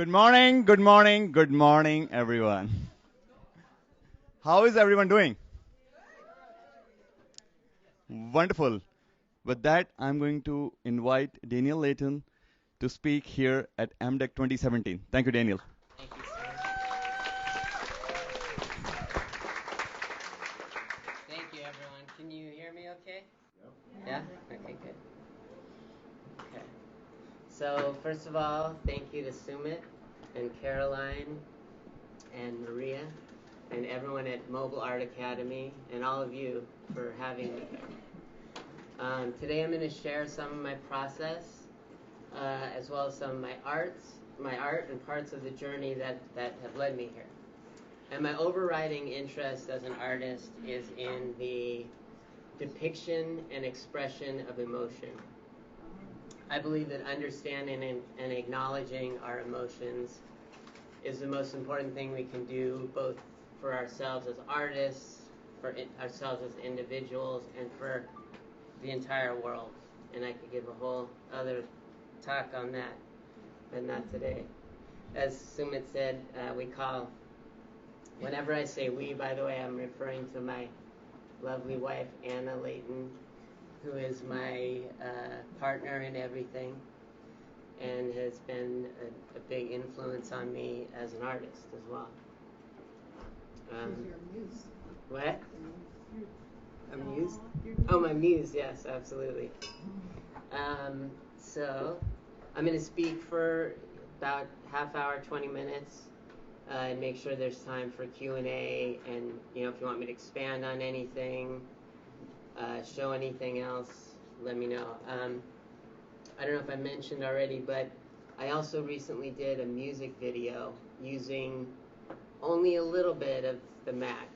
Good morning, everyone. How is everyone doing? Wonderful. With that, I'm going to invite Daniel Leighton to speak here at MDAC 2017. Thank you, Daniel. Thank you, sir. Thank you, everyone. Can you hear me okay? Yep. Yeah? Okay, good. Okay. So, first of all, thank you to Sumit and Caroline and Maria and everyone at Mobile Art Academy and all of you for having me here. Today I'm going to share some of my process as well as some of my art and parts of the journey that have led me here. And my overriding interest as an artist is in the depiction and expression of emotion. I believe that understanding and acknowledging our emotions is the most important thing we can do, both for ourselves as artists, for ourselves as individuals, and for the entire world. And I could give a whole other talk on that, but not today. As Sumit said, whenever I say we, by the way, I'm referring to my lovely wife, Anna Leighton, who is my partner in everything and has been a big influence on me as an artist as well. She's your muse. What? A muse? Oh, my muse, yes, absolutely. So I'm going to speak for about half hour, 20 minutes, and make sure there's time for Q&A, and if you want me to expand on anything, show anything else, let me know. I don't know if I mentioned already, but I also recently did a music video using only a little bit of the Mac.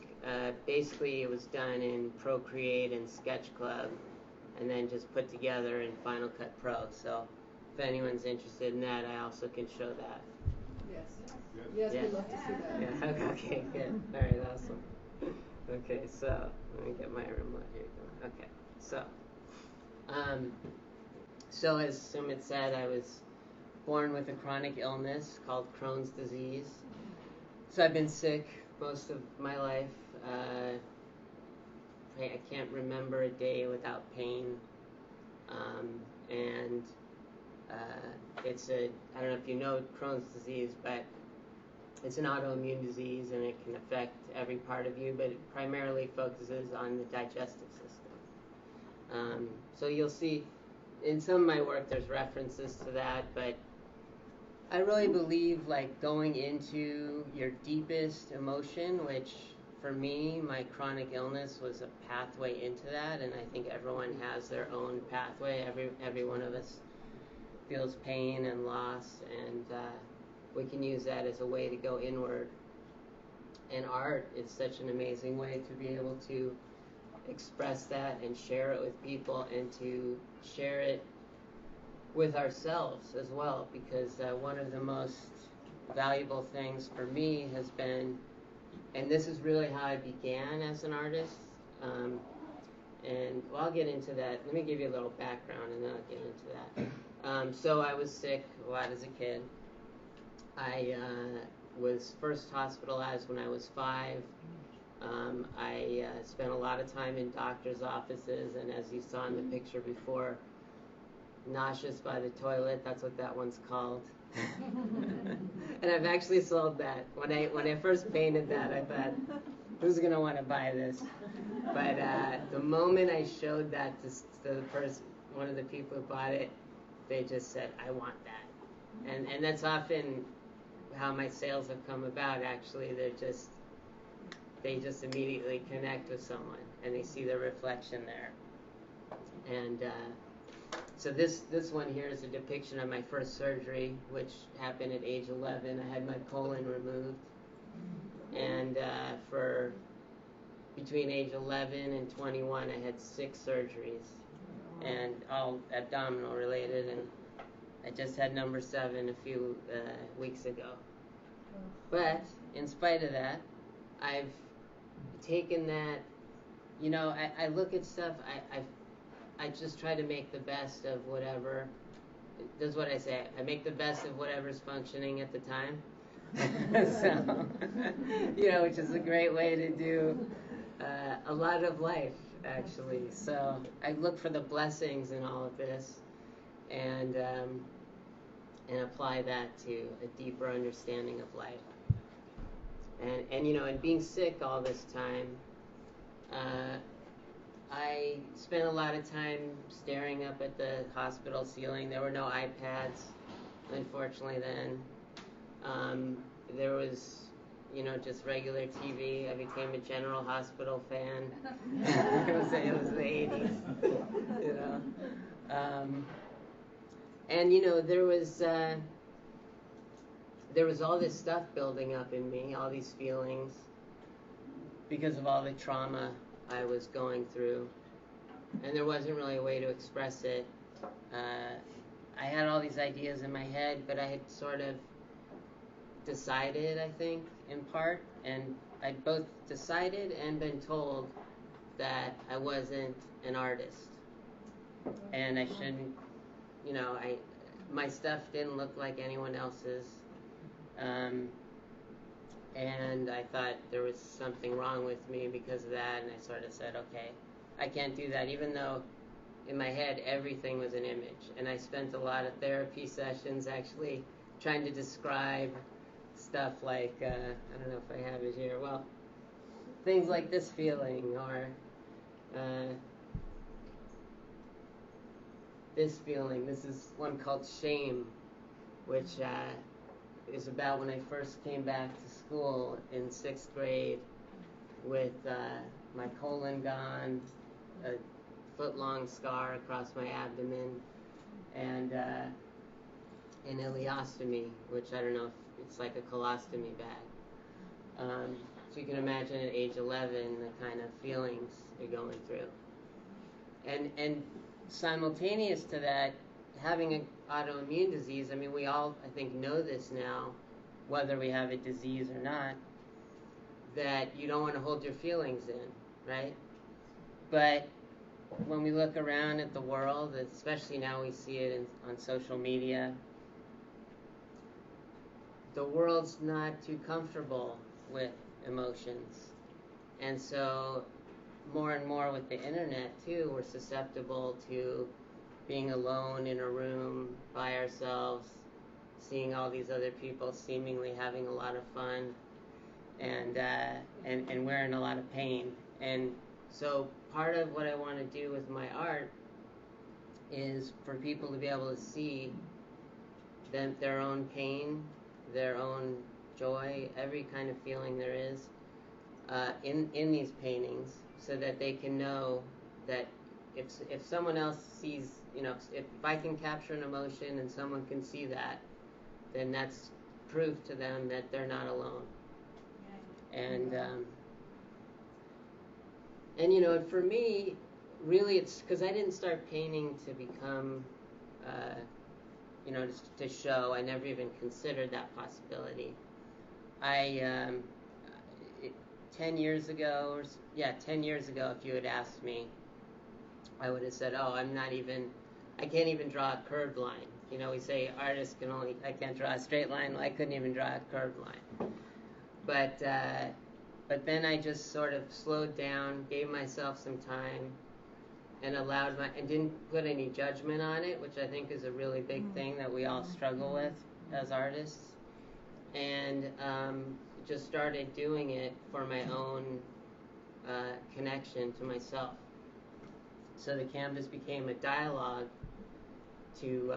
Basically, it was done in Procreate and Sketch Club, and then just put together in Final Cut Pro. So if anyone's interested in that, I also can show that. Yes, yeah. We'd love to see that. Yeah, okay, good. All right, awesome. Okay, so let me get my remote here going. Okay, so as Sumit said, I was born with a chronic illness called Crohn's disease. So I've been sick most of my life. I can't remember a day without pain. And it's I don't know if you know Crohn's disease, but it's an autoimmune disease and it can affect every part of you, but it primarily focuses on the digestive system. So you'll see in some of my work there's references to that, but I really believe like going into your deepest emotion, which for me, my chronic illness was a pathway into that, and I think everyone has their own pathway. Every one of us feels pain and loss, and we can use that as a way to go inward. And art is such an amazing way to be able to express that and share it with people, and to share it with ourselves as well, because one of the most valuable things for me has been, and this is really how I began as an artist, and I'll get into that. Let me give you a little background and then I'll get into that. So I was sick a lot as a kid. I was first hospitalized when I was 5. I spent a lot of time in doctor's offices, and as you saw in the picture before, nauseous by the toilet, that's what that one's called. And I've actually sold that. When I first painted that, I thought, who's going to want to buy this? But the moment I showed that to the person, one of the people who bought it, they just said, I want that. And that's often how my sales have come about, actually. They just immediately connect with someone, and they see the reflection there. And so this one here is a depiction of my first surgery, which happened at age 11. I had my colon removed, and for between age 11 and 21, I had 6 surgeries, and all abdominal related, and I just had number 7 a few weeks ago. But in spite of that, I've taken that, I look at stuff, I just try to make the best of whatever this is what I say. I make the best of whatever's functioning at the time. So, which is a great way to do a lot of life, actually. So I look for the blessings in all of this, and apply that to a deeper understanding of life. And being sick all this time, I spent a lot of time staring up at the hospital ceiling. There were no iPads, unfortunately, then. There was, just regular TV. I became a General Hospital fan. It was the 80s, And, there was all this stuff building up in me, all these feelings, because of all the trauma I was going through. And there wasn't really a way to express it. I had all these ideas in my head, but I had sort of decided, I think, in part, and I'd both decided and been told that I wasn't an artist. And I shouldn't, my stuff didn't look like anyone else's. And I thought there was something wrong with me because of that, and I sort of said, okay, I can't do that, even though in my head everything was an image. And I spent a lot of therapy sessions actually trying to describe stuff like, I don't know if I have it here, well, things like this feeling, or this feeling. This is one called shame, which is about when I first came back to school in 6th grade with my colon gone, a foot-long scar across my abdomen, and an ileostomy, which I don't know if it's like a colostomy bag. So you can imagine at age 11 the kind of feelings you're going through. And simultaneous to that, having an autoimmune disease, I mean, we all, I think, know this now, whether we have a disease or not, that you don't want to hold your feelings in, right? But when we look around at the world, especially now we see it on social media, the world's not too comfortable with emotions. And so more and more with the internet, too, we're susceptible to being alone in a room by ourselves, seeing all these other people seemingly having a lot of fun, and we're in a lot of pain. And so part of what I want to do with my art is for people to be able to see their own pain, their own joy, every kind of feeling there is in these paintings, so that they can know that if someone else sees, if I can capture an emotion and someone can see that, then that's proof to them that they're not alone. And for me, really, it's because I didn't start painting to become, just to show. I never even considered that possibility. 10 years ago, if you had asked me, I would have said, I can't even draw a curved line. We say artists I can't draw a straight line. Well, I couldn't even draw a curved line. But then I just sort of slowed down, gave myself some time, and and didn't put any judgment on it, which I think is a really big thing that we all struggle with as artists. And just started doing it for my own connection to myself. So the canvas became a dialogue to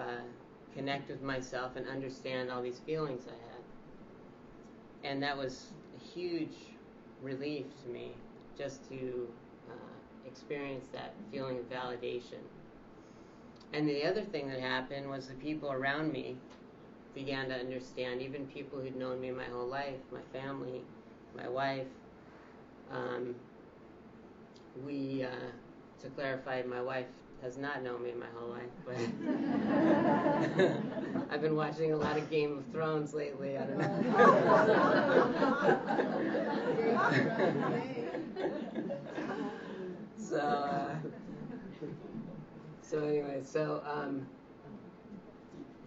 connect with myself and understand all these feelings I had. And that was a huge relief to me, just to experience that feeling of validation. And the other thing that happened was the people around me began to understand, even people who'd known me my whole life, my family, my wife. To clarify, my wife has not known me my whole life, but I've been watching a lot of Game of Thrones lately. I don't know.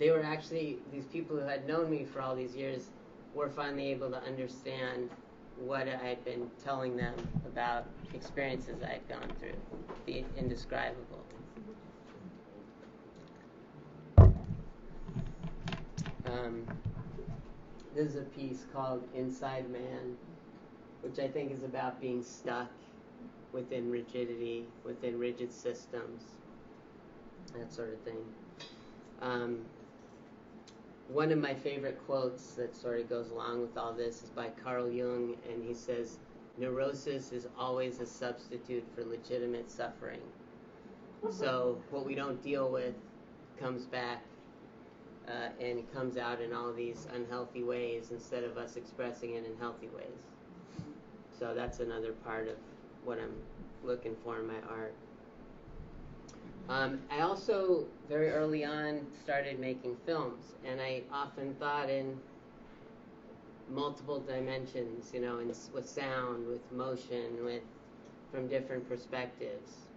they were actually, these people who had known me for all these years were finally able to understand what I had been telling them about experiences I had gone through, the indescribable. This is a piece called Inside Man, which I think is about being stuck within rigidity, within rigid systems, that sort of thing. One of my favorite quotes that sort of goes along with all this is by Carl Jung, and he says, "Neurosis is always a substitute for legitimate suffering." So what we don't deal with comes back, and it comes out in all these unhealthy ways instead of us expressing it in healthy ways. So that's another part of what I'm looking for in my art. I also, very early on, started making films, and I often thought in multiple dimensions, with sound, with motion, from different perspectives.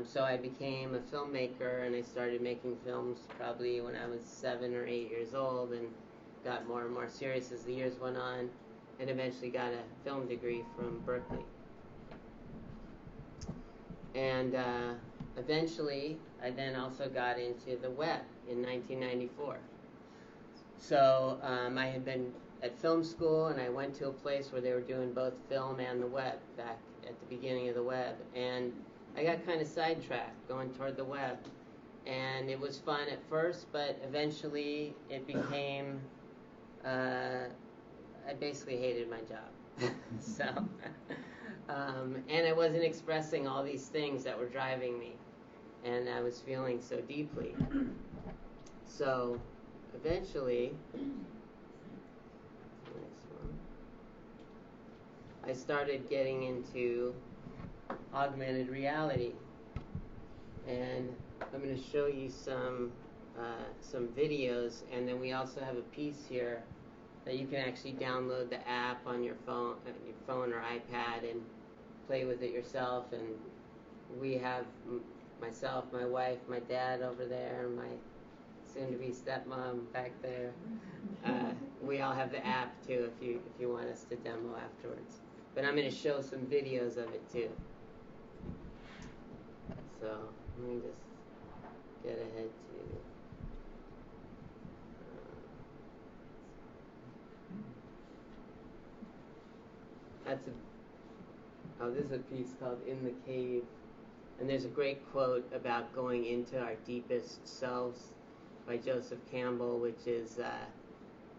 So I became a filmmaker, and I started making films probably when I was 7 or 8 years old, and got more and more serious as the years went on, and eventually got a film degree from Berkeley. And eventually, I then also got into the web in 1994. So I had been at film school, and I went to a place where they were doing both film and the web back at the beginning of the web. And I got kind of sidetracked going toward the web. And it was fun at first, but eventually it became, I basically hated my job. So, and I wasn't expressing all these things that were driving me, and I was feeling so deeply. So, eventually, I started getting into augmented reality, and I'm going to show you some videos, and then we also have a piece here that you can actually download the app on your phone or iPad and play with it yourself. And we have myself, my wife, my dad over there, my soon-to-be stepmom back there. We all have the app too if you want us to demo afterwards. But I'm going to show some videos of it too. So let me just get ahead to. This is a piece called In the Cave, and there's a great quote about going into our deepest selves by Joseph Campbell, which is,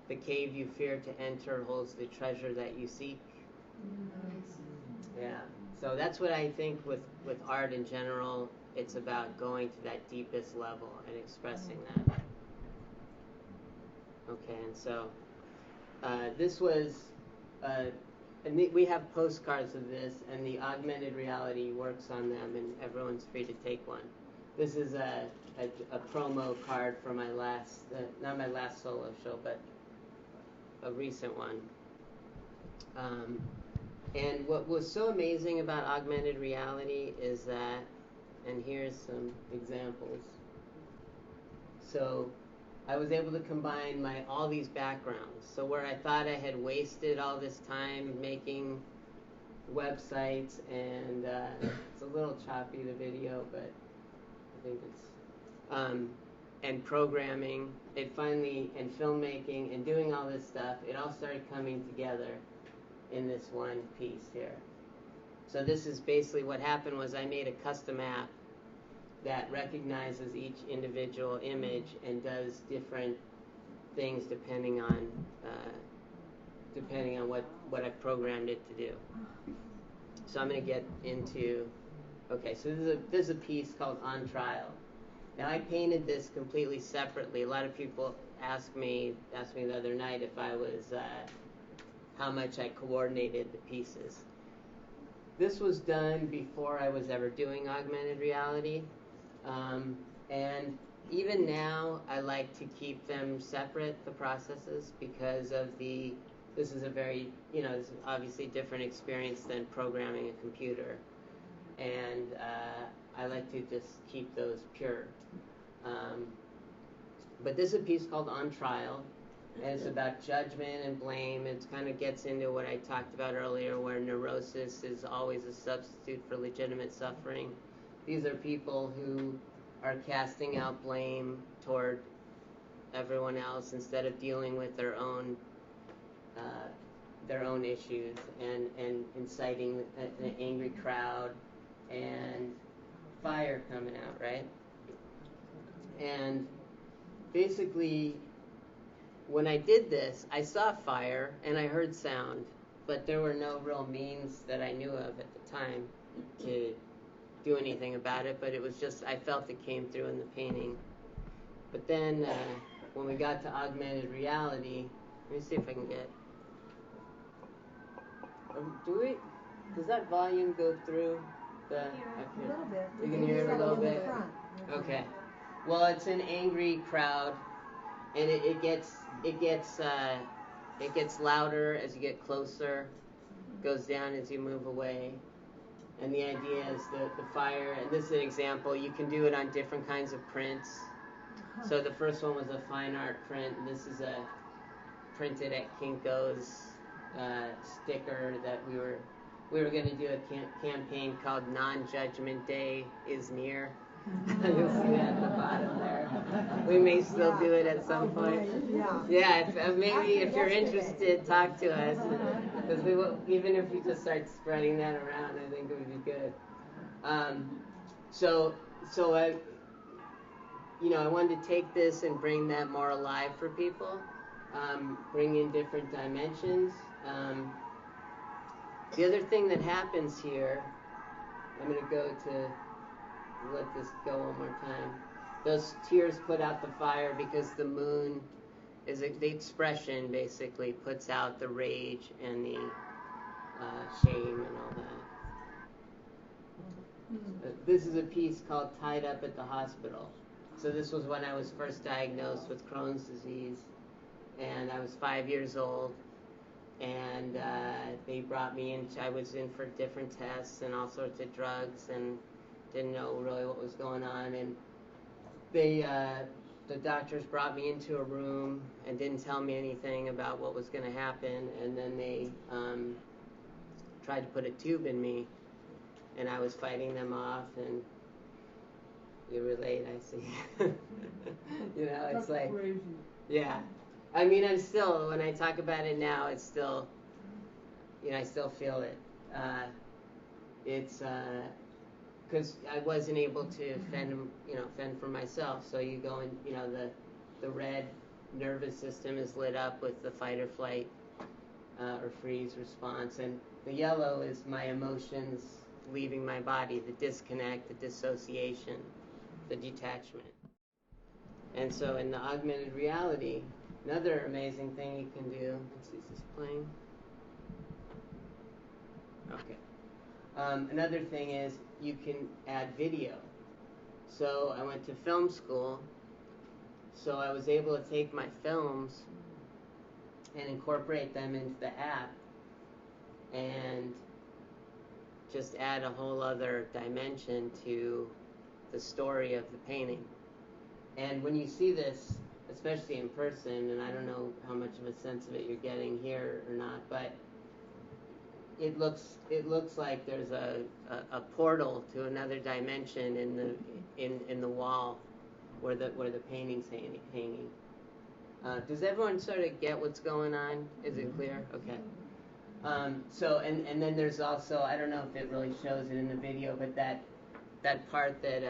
"The cave you fear to enter holds the treasure that you seek." Yeah, so that's what I think with art in general. It's about going to that deepest level and expressing that. Okay, and so this was, and we have postcards of this, and the augmented reality works on them, and everyone's free to take one. This is a promo card for my last, not my last solo show, but a recent one. And what was so amazing about augmented reality is that, and here's some examples. So I was able to combine all these backgrounds. So where I thought I had wasted all this time making websites, and it's a little choppy, the video, but I think it's, and programming, and filmmaking, and doing all this stuff, it all started coming together in this one piece here. So this is basically what happened was I made a custom app that recognizes each individual image and does different things depending on what I've programmed it to do. So I'm going to get into, okay, so this is a piece called On Trial. Now I painted this completely separately. A lot of people asked me the other night if I was, how much I coordinated the pieces. This was done before I was ever doing augmented reality. And even now, I like to keep them separate, the processes, because of this is a very, this is obviously a different experience than programming a computer. And I like to just keep those pure. But this is a piece called On Trial, and it's about judgment and blame. It kind of gets into what I talked about earlier, where neurosis is always a substitute for legitimate suffering. These are people who are casting out blame toward everyone else instead of dealing with their own issues, and inciting an angry crowd and fire coming out, right? And basically, when I did this, I saw fire and I heard sound, but there were no real means that I knew of at the time to do anything about it, but it was just, I felt it came through in the painting. But then when we got to augmented reality, let me see if I can get, does that volume go through the, A little bit. You can hear it a little bit? Okay. Well, it's an angry crowd, and it gets louder as you get closer, goes down as you move away. And the idea is the fire, and this is an example, you can do it on different kinds of prints. So the first one was a fine art print, and this is a printed at Kinko's sticker that we were going to do a campaign called Non-Judgment Day is Near. You'll see that at the bottom there. We may still do it at some point. Yeah, maybe if you're interested, talk to us. Because even if we just start spreading that around, I think it would be good. So I wanted to take this and bring that more alive for people, bring in different dimensions. The other thing that happens here, I'm going to go to let this go one more time. Those tears put out the fire because the moon is the expression basically puts out the rage and the shame and all that. This is a piece called Tied Up at the Hospital. So this was when I was first diagnosed with Crohn's disease, and I was 5 years old, and they brought me in. I was in for different tests and all sorts of drugs, and didn't know really what was going on, and the doctors brought me into a room and didn't tell me anything about what was going to happen, and then they tried to put a tube in me, and I was fighting them off, and you relate, I see. It's That's like crazy. Yeah, I mean, I'm still, when I talk about it now, it's still, I still feel it. It's because I wasn't able to fend for myself. So you go and, the red nervous system is lit up with the fight or flight or freeze response, and the yellow is my emotions leaving my body, the disconnect, the dissociation, the detachment. And so in the augmented reality, another amazing thing you can do, let's see, is this playing? Okay. Another thing is you can add video. So I went to film school, so I was able to take my films and incorporate them into the app and just add a whole other dimension to the story of the painting. And when you see this, especially in person, and I don't know how much of a sense of it you're getting here or not, but it looks like there's a portal to another dimension in the wall where the painting's hanging. Does everyone sort of get what's going on? Is it clear? Okay. So and then there's also, I don't know if it really shows it in the video, but that part that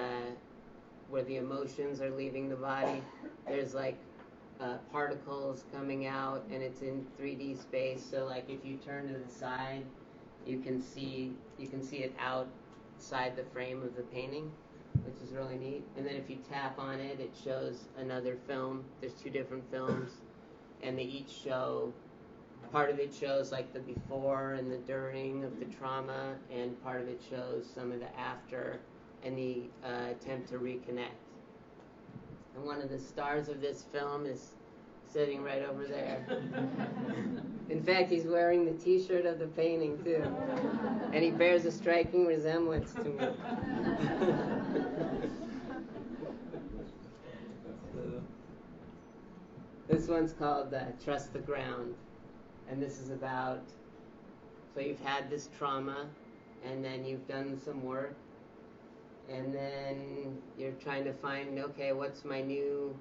where the emotions are leaving the body, there's like particles coming out, and it's in 3D space. So like if you turn to the side, you can see it outside the frame of the painting, which is really neat. And then if you tap on it, it shows another film. There's 2 different films, and they each show, part of it shows like the before and the during of the trauma, and part of it shows some of the after and the attempt to reconnect. And one of the stars of this film is sitting right over there. In fact, he's wearing the t-shirt of the painting too, and he bears a striking resemblance to me. this one's called Trust the Ground. And this is about, so you've had this trauma, and then you've done some work, and then you're trying to find, okay, what's my new,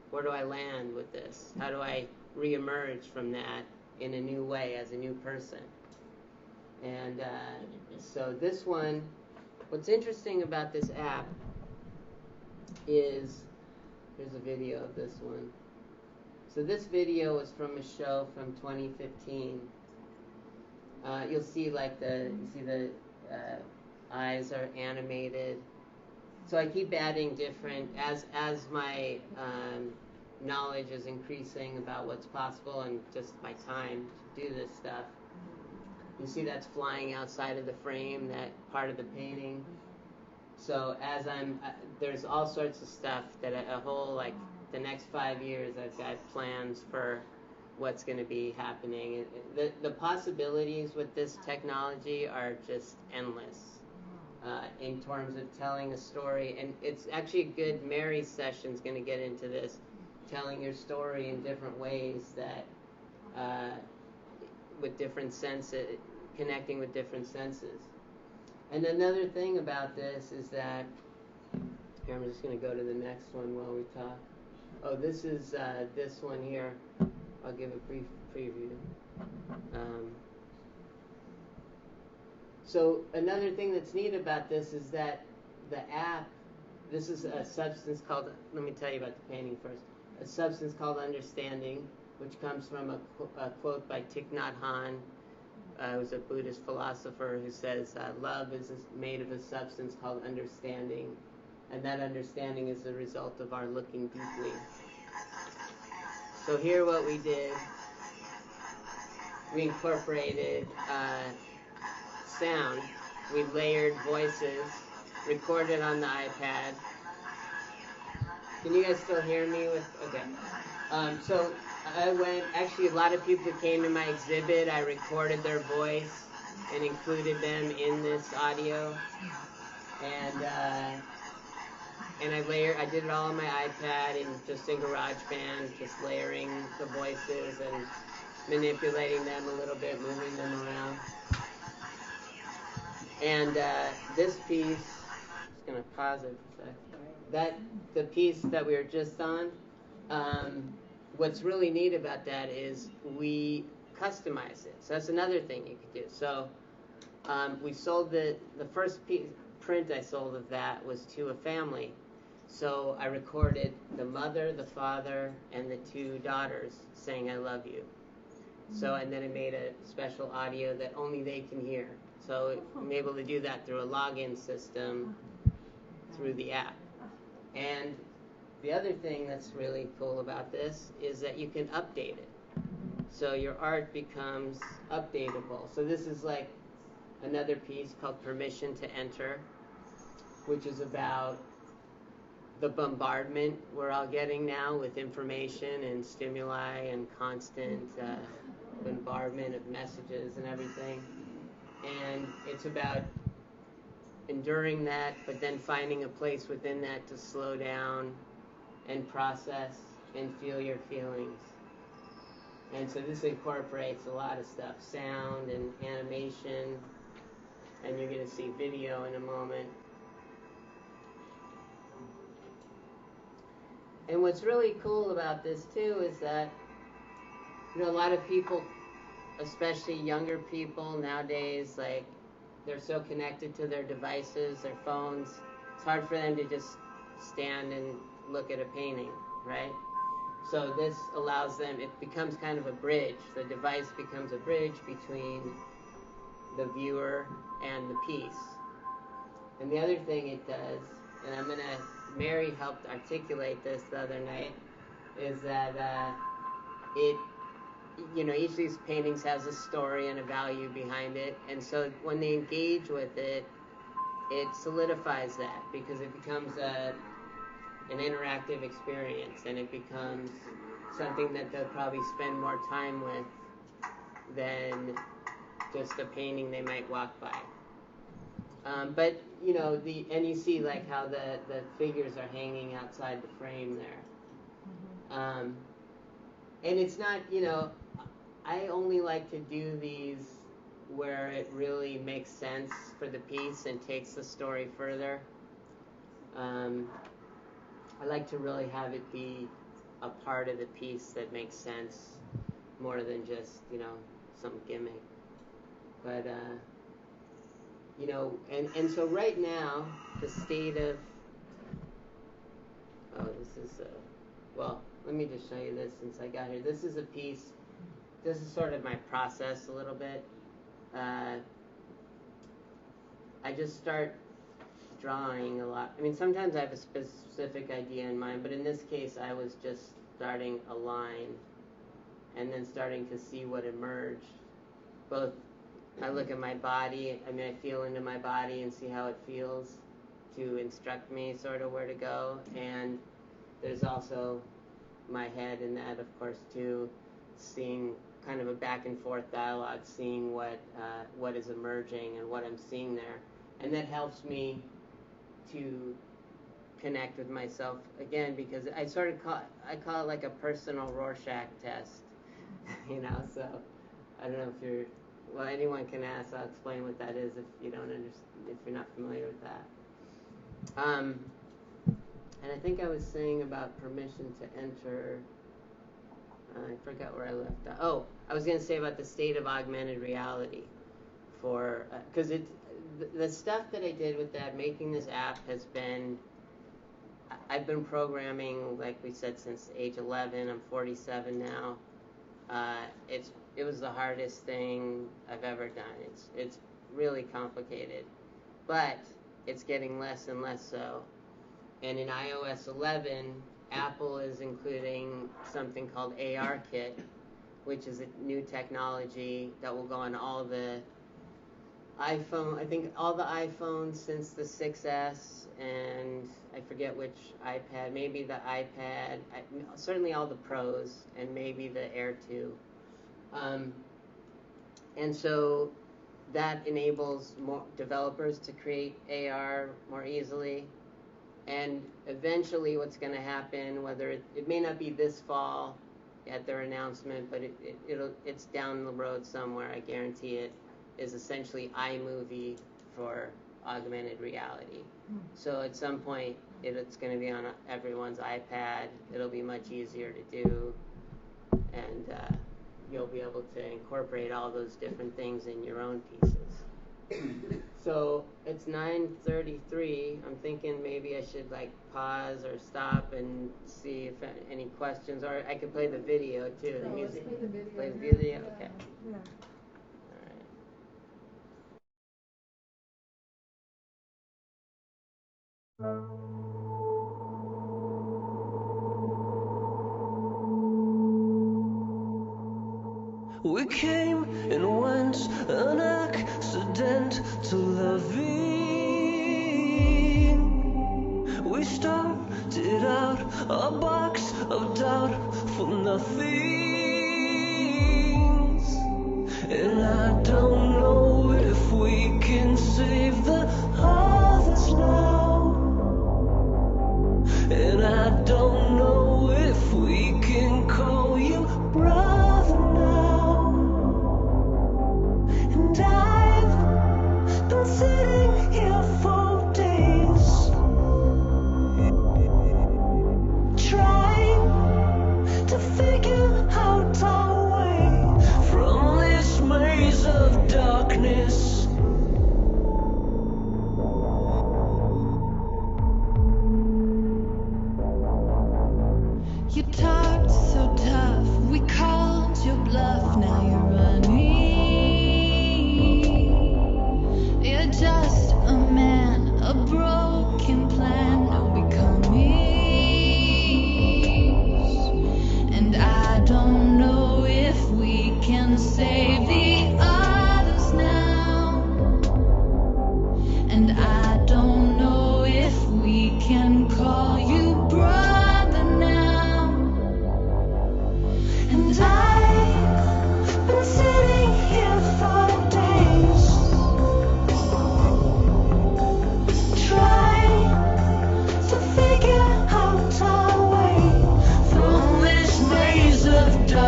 where do I land with this? How do I reemerge from that in a new way as a new person? And so this one, what's interesting about this app is, here's a video of this one. So this video was from a show from 2015. You'll see like the eyes are animated. So I keep adding different, as my knowledge is increasing about what's possible and just my time to do this stuff. You see that's flying outside of the frame, that part of the painting. So as there's all sorts of stuff that a whole, like the next 5 years, I've got plans for what's going to be happening. The possibilities with this technology are just endless in terms of telling a story. And it's actually a good, Mary's session's going to get into this, telling your story in different ways that, with different senses, connecting with different senses. And another thing about this is that, here, I'm just going to go to the next one while we talk. Oh, this is this one here. I'll give a brief preview. So another thing that's neat about this is that the app, this is a substance called, let me tell you about the painting first, a substance called understanding, which comes from a quote by Thich Nhat Hanh, who's a Buddhist philosopher, who says, love is made of a substance called understanding, and that understanding is the result of our looking deeply. So here what we did, we incorporated sound, we layered voices, recorded on the iPad. Can you guys still hear me? Okay. So I went, actually a lot of people came to my exhibit, I recorded their voice and included them in this audio. And I did it all on my iPad and just in GarageBand, just layering the voices and manipulating them a little bit, moving them around. And this piece, I'm just going to pause it for a sec. The piece that we were just on, what's really neat about that is we customize it. So that's another thing you could do. So we sold the first print I sold of that was to a family. So I recorded the mother, the father, and the 2 daughters saying I love you. So, and then I made a special audio that only they can hear. So I'm able to do that through a login system through the app. And the other thing that's really cool about this is that you can update it. So your art becomes updatable. So this is like another piece called Permission to Enter, which is about the bombardment we're all getting now with information and stimuli and constant bombardment of messages and everything. And it's about enduring that, but then finding a place within that to slow down and process and feel your feelings. And so this incorporates a lot of stuff, sound and animation, and you're going to see video in a moment. And what's really cool about this too is that, a lot of people, especially younger people nowadays, like, they're so connected to their devices, their phones, it's hard for them to just stand and look at a painting, right? So this allows them, it becomes kind of a bridge. The device becomes a bridge between the viewer and the piece. And the other thing it does, and Mary helped articulate this the other night, is that each of these paintings has a story and a value behind it. And so when they engage with it, it solidifies that because it becomes an interactive experience, and it becomes something that they'll probably spend more time with than just a painting they might walk by. But and you see like how the figures are hanging outside the frame there. And it's not, you know, I only like to do these where it really makes sense for the piece and takes the story further. I like to really have it be a part of the piece that makes sense more than just, you know, some gimmick. But, you know, and so right now, the state of, this is, well, let me just show you this since I got here. This is a piece, this is sort of my process a little bit. I just start drawing a lot. I mean, sometimes I have a specific idea in mind, but in this case, I was just starting a line and then starting to see what emerged. Both, I look at my body, I mean, I feel into my body and see how it feels to instruct me sort of where to go. And there's also my head in that, of course, too, seeing kind of a back and forth dialogue, seeing what is emerging and what I'm seeing there. And that helps me to connect with myself again, because I sort of I call it like a personal Rorschach test, you know. So I don't know if you're, well, anyone can ask. I'll explain what that is if you don't understand, if you're not familiar with that. And I think I was saying about permission to enter. I forgot where I left off. Oh, I was going to say about the state of augmented reality, for because the stuff that I did with that, making this app, has been, I've been programming, like we said, since age 11. I'm 47 now. It was the hardest thing I've ever done. It's really complicated, but it's getting less and less so. And in iOS 11, Apple is including something called AR Kit, which is a new technology that will go on all the iPhone, I think all the iPhones since the 6S, and I forget which iPad, maybe the iPad, certainly all the Pros, and maybe the Air 2. And so that enables more developers to create AR more easily. And eventually what's going to happen, whether it may not be this fall at their announcement, but it's down the road somewhere, I guarantee it, is essentially iMovie for augmented reality. So at some point, it's going to be on everyone's iPad. It'll be much easier to do, and you'll be able to incorporate all those different things in your own pieces. So it's 9:33. I'm thinking maybe I should like pause or stop and see if any questions, or I could play the video too. The music. Let's play the video. Play the video. Okay. Yeah. We came and went, an accident to loving. We started out a box of doubtful nothings, and I don't know if we can save the others now, and I don't know if we can call you brother now. And I've been sitting here for days, trying to figure out our way from this maze of darkness. You talked so tough, we called your bluff, now you're running. You're just a man, a broken plan, no becomings. And I don't know if we can save the others now. And I don't know if we can call you brother now. And I've been sitting here for days, trying to figure out our way from this maze of darkness.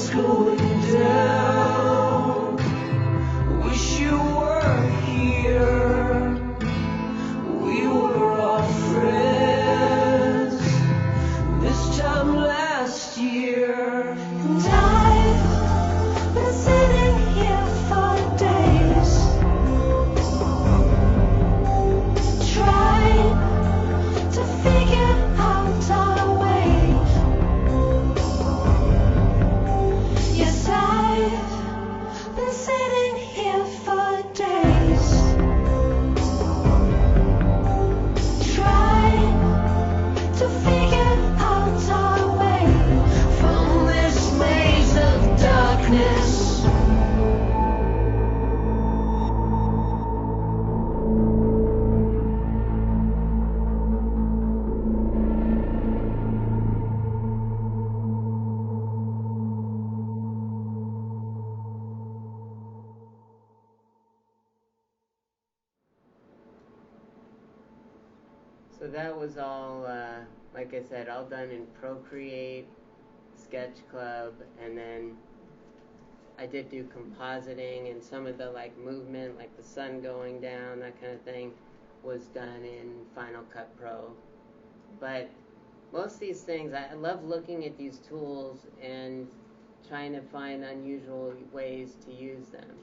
walls going down. Wish you were here. We were all friends this time last year. And I've been sitting here for days, trying to figure out our way. Yes, I've been sitting here for days, trying to figure out our way from this maze of darkness. So that was all, like I said, all done in Procreate, Sketch Club, and then I did do compositing, and some of the like movement, like the sun going down, that kind of thing, was done in Final Cut Pro. But most of these things, I love looking at these tools and trying to find unusual ways to use them.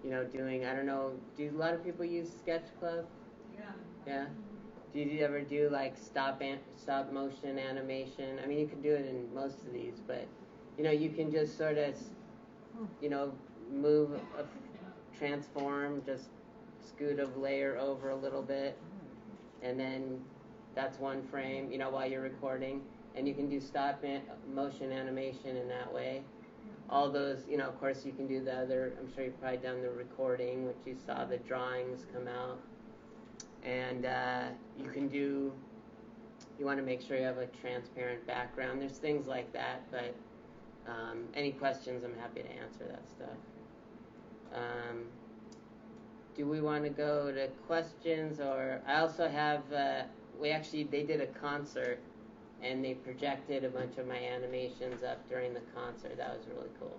You know, doing, I don't know, do a lot of people use Sketch Club? Yeah. Yeah? Do you ever do like stop motion animation? I mean, you can do it in most of these, but you know, you can just sort of, you know, move, transform, just scoot a layer over a little bit, and then that's one frame, you know, while you're recording, and you can do stop motion animation in that way. All those, you know, of course, you can do the other. I'm sure you've probably done the recording, which you saw the drawings come out. And you can do, you want to make sure you have a transparent background. There's things like that, but any questions, I'm happy to answer that stuff. Do we want to go to questions? Or I also have, they did a concert, and they projected a bunch of my animations up during the concert. That was really cool.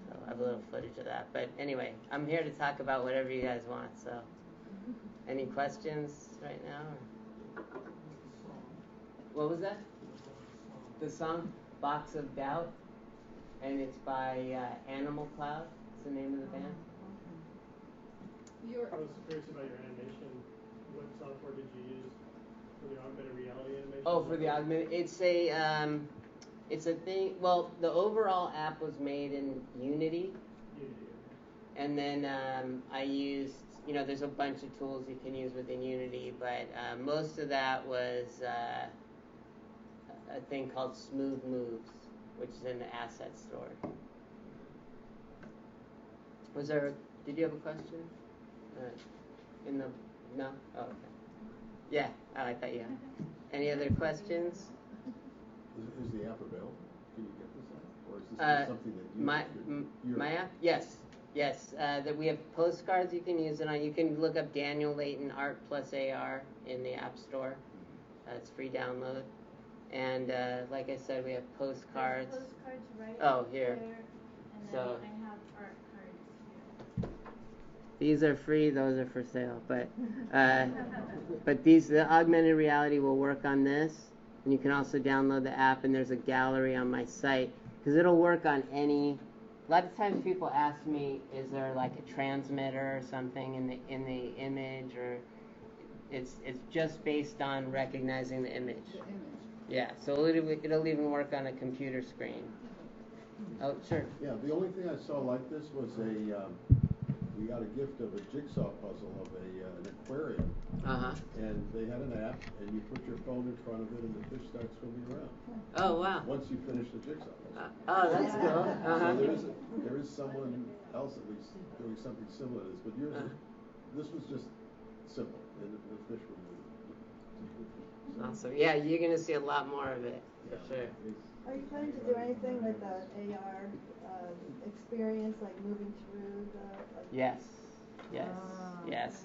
So I have a little footage of that. But anyway, I'm here to talk about whatever you guys want, so. Any questions right now? What was that? The song Box of Doubt, and it's by Animal Cloud. It's the name of the band. I was curious about your animation. What software did you use for the augmented reality animation? Oh, for the augmented, it's a thing. Well, the overall app was made in Unity. And then I used, you know, there's a bunch of tools you can use within Unity, but most of that was a thing called Smooth Moves, which is in the asset store. Did you have a question? No? Oh, okay. Yeah, I thought you had. Any other questions? Is the app available? Can you get this app? Or is this just something that my app? Yes. That we have postcards you can use it on. You can look up Daniel Leighton Art AR in the App Store. It's free download. And like I said, we have postcards. There's postcards right here. Here, and then So I have art cards here. these are free. Those are for sale. But the augmented reality will work on this. And you can also download the app. And there's a gallery on my site because it'll work on any. A lot of times people ask me, is there like a transmitter or something in the image, or it's just based on recognizing the image. Yeah, so it'll even work on a computer screen. Oh, sure. Yeah, the only thing I saw like this was we got a gift of a jigsaw puzzle of an aquarium. And they had an app, and you put your phone in front of it, and the fish starts swimming around. Oh, wow. Once you finish the jigsaw puzzle. Oh, that's cool. So there is someone else at least doing something similar to this, but yours, this was just simple, and the fish were moving. Awesome. Yeah, you're going to see a lot more of it, for sure. Are you planning to do anything with the AR experience, like moving through the... Yes.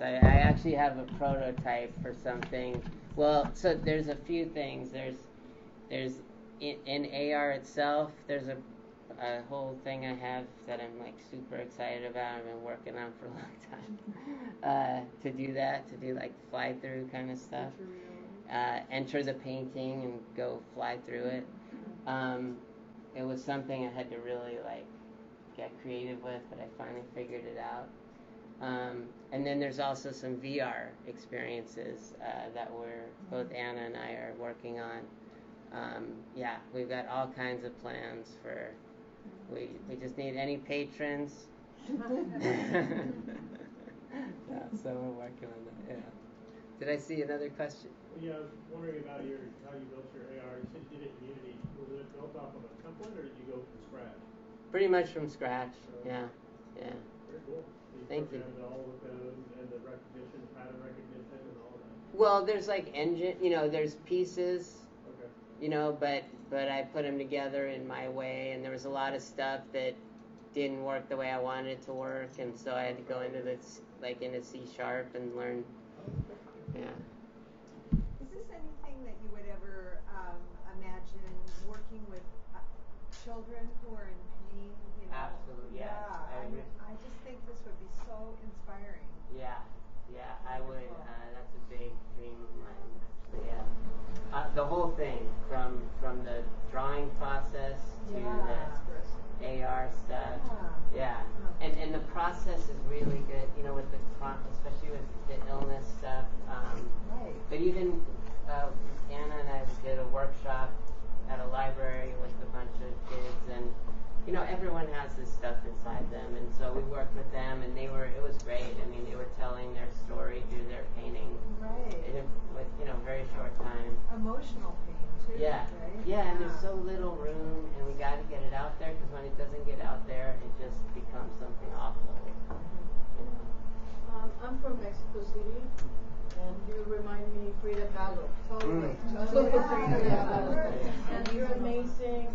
I actually have a prototype for something. Well, so there's a few things. There's in AR itself, there's a a whole thing I have that I'm like super excited about. I've been working on for a long time. To do like fly through kind of stuff. Enter the painting and go fly through it. It was something I had to really like get creative with, but I finally figured it out. And then there's also some VR experiences that both Anna and I are working on. Yeah, we've got all kinds of plans for. We just need any patrons. Yeah, so we're working on that. Yeah. Did I see another question? Yeah, I was wondering about how you built your AR. You said you did it in Unity. Was it built off of a template, or did you go from scratch? Pretty much from scratch. Yeah. Very cool. Thank you. All with those and the recognition, pattern recognition, and all that. Well, there's like there's pieces. Okay. But I put them together in my way, and there was a lot of stuff that didn't work the way I wanted it to work, and so I had to go into into C# and learn. Yeah. Is this anything that you would ever imagine working with children who are in pain? Absolutely, yes. I just think this would be so inspiring. Yeah, I would. That's a big dream of mine, actually. Yeah. The whole thing, from the drawing process to the AR stuff. Yeah. And the process is really good, with especially with the illness stuff. Right. But even Anna and I did a workshop at a library with a bunch of kids, and everyone has this stuff inside them, and so we worked with them, and it was great. I mean, they were telling their story through their painting. Right. With very short time. Emotional pain too. Yeah. Right? Yeah, and there's so little room, and we got to get it out there, because when it doesn't get out there, it just becomes something awful. I'm from Mexico City, and you remind me Frida Kahlo. Totally. And you're amazing.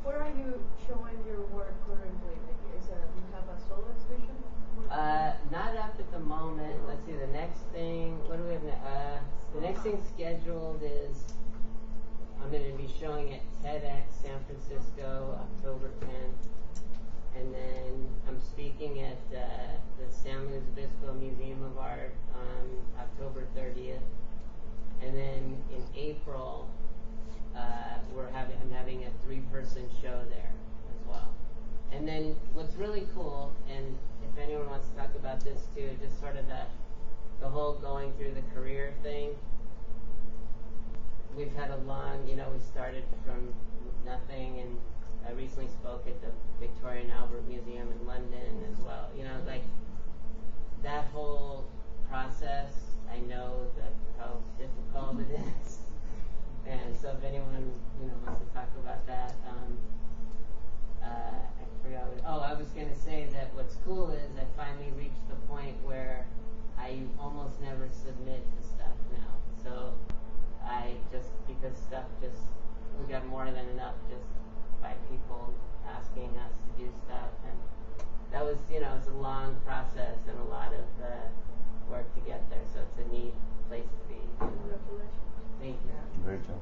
Where are you showing your work currently? You have a solo exhibition? Not up at the moment. Let's see, the next thing, what do we have now? The next thing scheduled is, I'm going to be showing at TEDx San Francisco, October 10th. And then I'm speaking at the San Luis Obispo Museum of Art on October 30th. And then in April, I'm having a 3-person show there as well. And then what's really cool, and if anyone wants to talk about this too, just sort of the whole going through the career thing. We've had a long, we started from nothing, and I recently spoke at the Victoria and Albert Museum in London as well. That whole process, I know how difficult it is. And so if anyone, wants to talk about that, I forgot I was going to say that what's cool is I finally reached the point where I almost never submit to stuff now. So because stuff we got more than enough just by people asking us to do stuff, and that was, it's a long process and a lot of work to get there, so it's a neat place to be. Congratulations. Thank you. Great job.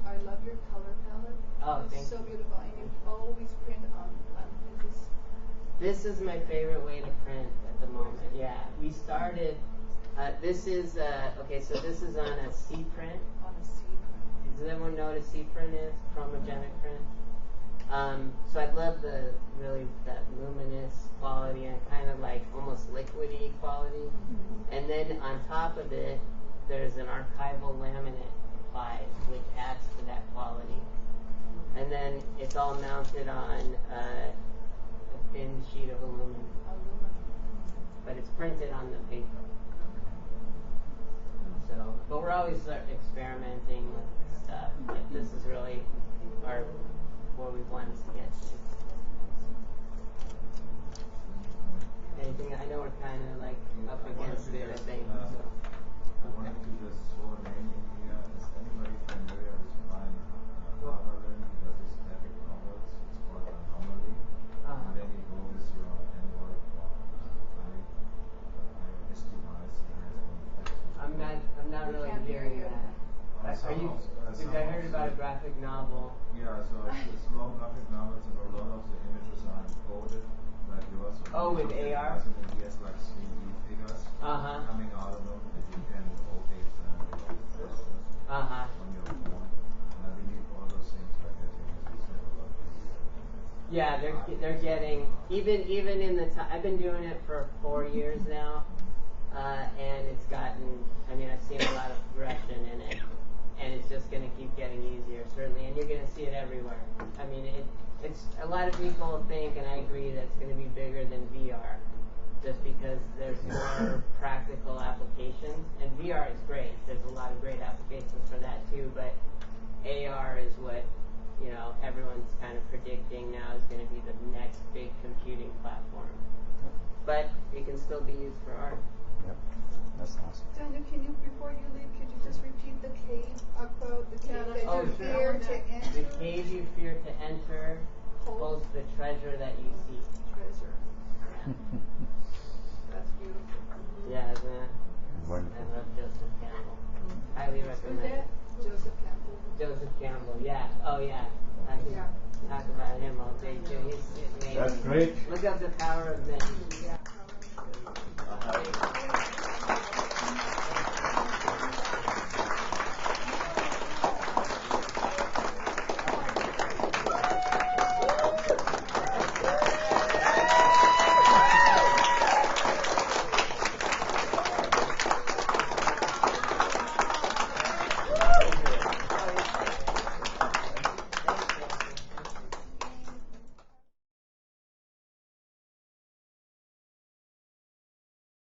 I love your color palette. Oh, it's so beautiful, and you always print on this. This is my favorite way to print at the moment. Yeah, we started. This is so this is on a C print. On a C print. Does everyone know what a C print is? Chromogenic print. So I love that luminous quality and kind of like almost liquidy quality. Mm-hmm. And then on top of it, there's an archival laminate applied, which adds to that quality. And then it's all mounted on a thin sheet of aluminum. But it's printed on the paper. So, but we're always experimenting with stuff. Like this is really where we want to get to. Anything? I know we're kind of like up against it, I think. I wanted to just throw a name in here. Is anybody familiar with Brian Harlan? He does his graphic novels. It's called Anomaly. And then you go with your Android or iOS device. I'm not really hearing that. So I heard about a graphic novel. Yeah, so it's long graphic novels, and a lot of the images are encoded, like yours. Oh, with AR? And he has like 3D figures coming out of them, and you can rotate them on your phone. And I believe all those things are getting, as you said, a lot easier. Yeah, they're getting even in the time. I've been doing it for 4 years now, and it's gotten. I mean, I've seen a lot of progression in it, and it's just going to keep getting easier, certainly. And you're going to see it everywhere. I mean, it's a lot of people think, and I agree, that it's going to be bigger than VR, just because there's more practical applications. And VR is great. There's a lot of great applications for that too, but AR is what everyone's kind of predicting now is going to be the next big computing platform. But it can still be used for art. Yep, that's awesome. Daniel, before you leave, could you just repeat the cave quote? The cave that you fear to enter. The cave you fear to enter holds the treasure that you seek. Treasure. Yeah. That's beautiful. Yeah, isn't it? Wonderful. I love Joseph Campbell. Highly recommend it. Joseph Campbell. Joseph Campbell, yeah. Oh, yeah. I can talk about him all day, too. He's amazing. That's great. Look up The Power of Men. Yeah.